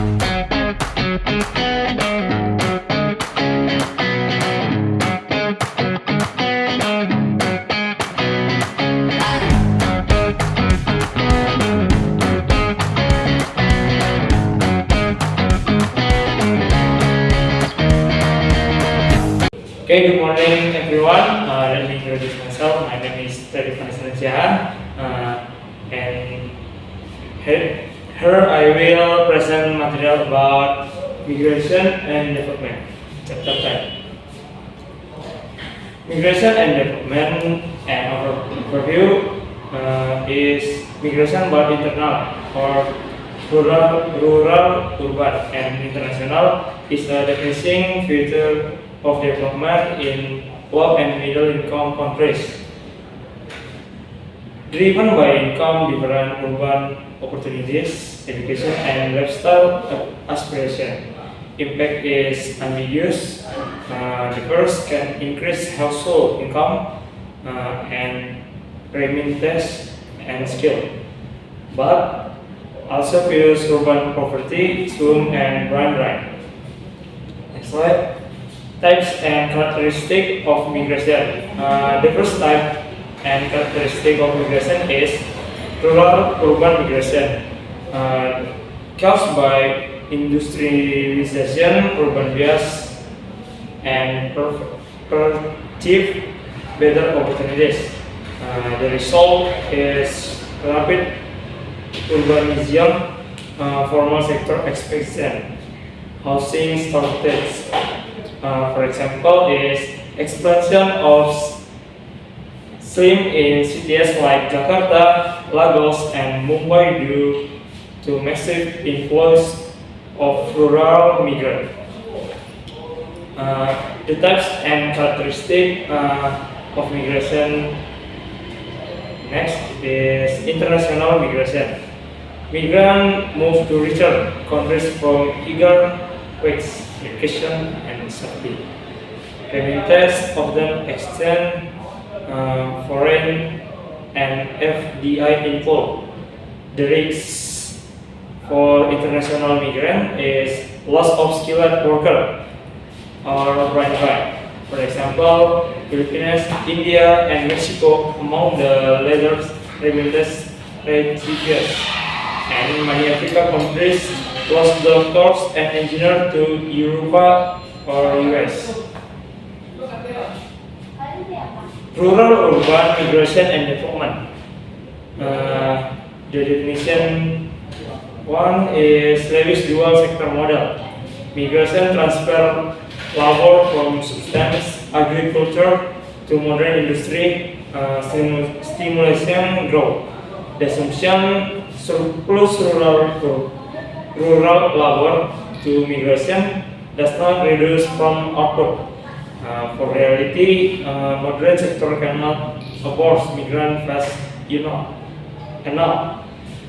Okay, good morning everyone. Let me introduce myself. My name is Teddy Vanessa, and here I will present material about migration and development. Chapter 10. Migration and development and overview is migration both internal or rural, urban, and international is a decreasing feature of development in low and middle income countries. Driven by income, different urban opportunities, education, and lifestyle aspiration. Impact is ambiguous. The first can increase household income and remittance and skill, but also fuels urban poverty, slum, and brain drain. Next slide. Types and characteristics of migration. The first type and characteristic of migration is rural-urban migration, caused by industrialization, urban bias, and perceive better opportunities. The result is rapid urbanism, formal sector expansion, housing shortage. For example, is expansion of slim in cities like Jakarta, Lagos, and Mumbai due to massive influx of rural migrants. The types and characteristics of migration. Next is international migration. Migrants move to richer countries from eager vacation and safety. Remittance often extend foreign and FDI inflow. The risk for international migrant is loss of skilled worker or brain drain. For example, Philippines, India, and Mexico among the latter remittance recipients, and many African countries lost doctors and engineers to Europe or US. Rural-urban migration and development. The definition one is Lewis dual sector model. Migration transfer labor from subsistence agriculture to modern industry, stimulation growth. The assumption surplus rural labor to migration does not reduce from output. For reality, modern sector cannot afford migrant fast enough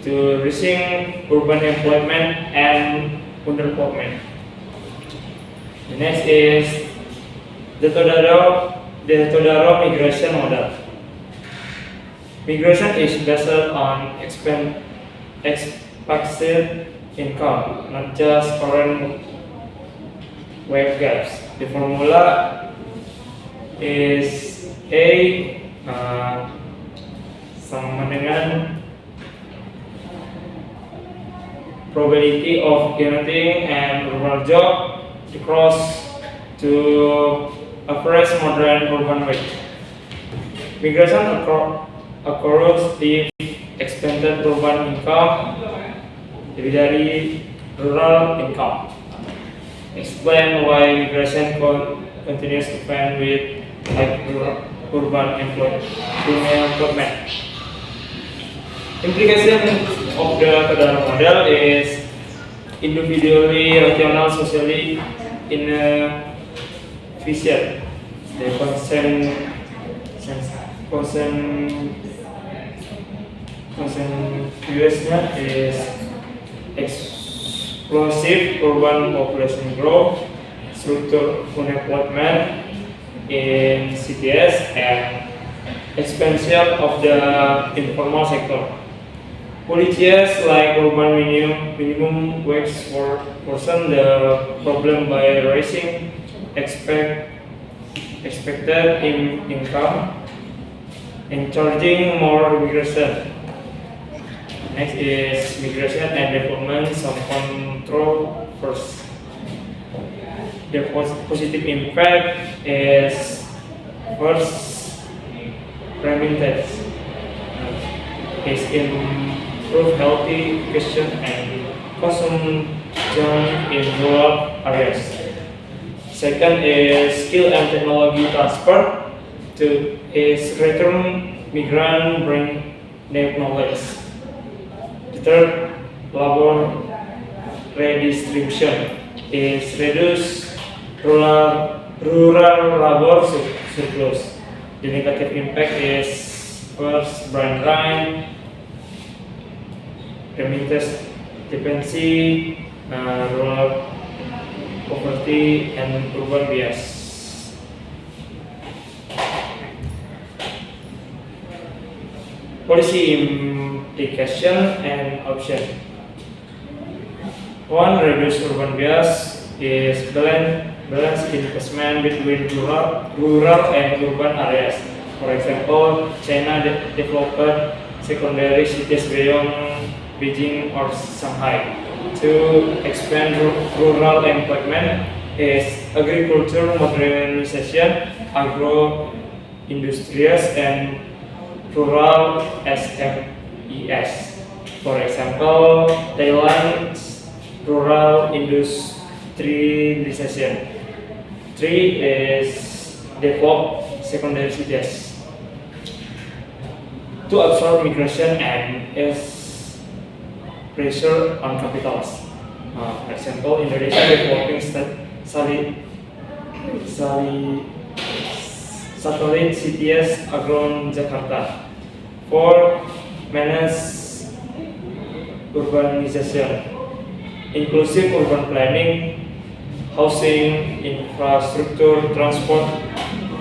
to reaching urban employment and underemployment. The next is the Todaro migration model. Migration is based on expected income, not just current wage gaps. The formula is A sama dengan probability of getting an urban job across to average modern urban wage. Migration occurs if expanded urban income lebih dari rural income. Explain why migration continues to trend with urban employment. Implication of the Todaro model is individually, rational, socially inefficient. The consequence-nya is explosive urban population growth, structural unemployment in cities, and expansion of the informal sector. Policies like urban minimum wage worsen the problem by raising expected income and charging more immigration. Next is migration and development, some control first. The positive impact is first remittance is improve healthy education and consumption in rural areas. Second is skill and technology transfer. Two is return migrant bring their knowledge. The third, labor redistribution is reduce rural labor surplus. The negative impact is first brain drain, remittance dependency, rural poverty, and urban bias. Policy implication and option. One, reduce urban bias is balance investment between rural and urban areas. For example, China developed secondary cities beyond Beijing or Shanghai. To expand rural employment is agriculture modernization, agro-industries, and rural SMEs. For example, Thailand's rural industrialization. Three is develop secondary cities to absorb migration and is pressure on capitals. For example, Indonesia developing satellite cities around Jakarta. For manage urbanization, inclusive urban planning, housing, infrastructure, transport.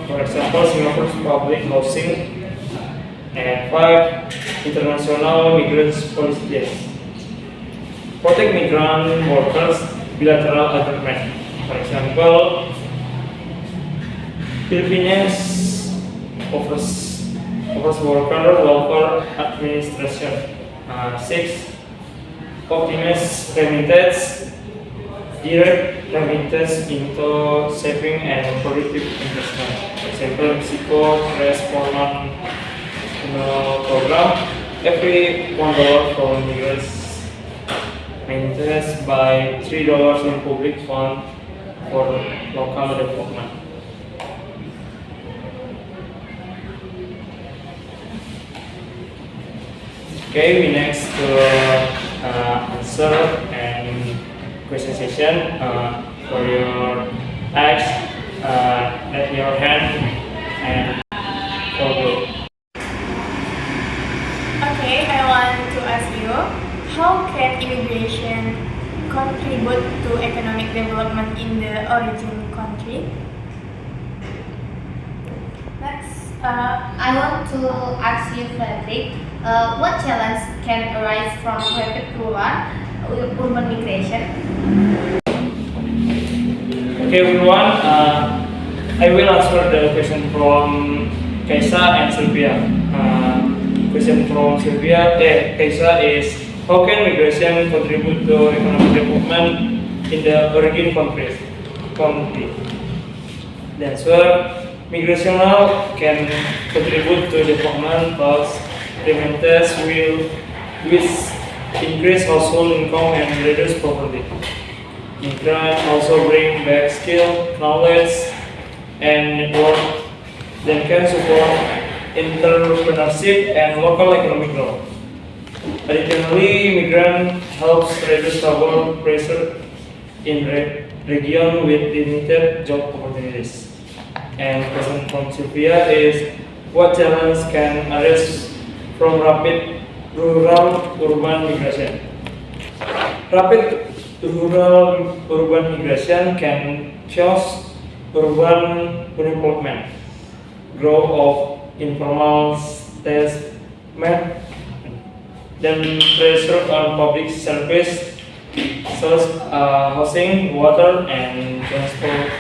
For example, Singapore's public housing. And five, international migrants policies. Protect migrant workers, bilateral agreement. For example, Philippines offers worker welfare administration. Six, optimize remittance, direct remittance into saving and productive investment. For example, Mexico Respondent program. Every $1 from migrants maintains by $3 in public fund for local development. Okay, we next to answer and question session. For your text, at your hand and follow. Okay, I want to ask you, how can immigration contribute to economic development in the origin country? Next, I want to ask you, Frederick, what challenge can arise from rapid urban migration? Okay, everyone, I will answer the question from Kaisa and Sylvia. Question from Sylvia, Kaisa is, how can migration contribute to economic development in the origin country? The answer, migration can contribute to development because remittances will increase household income and reduce poverty. Migrants also bring back skill, knowledge, and network that can support entrepreneurship and local economic growth. Additionally, migrant helps reduce labor pressure in regions with limited job opportunities. And question from Sylvia is, what challenges can arise from rapid rural-urban migration? Rapid rural-urban migration can cause urban unemployment, growth of informal settlement, then pressure on public service, such housing, water, and transport.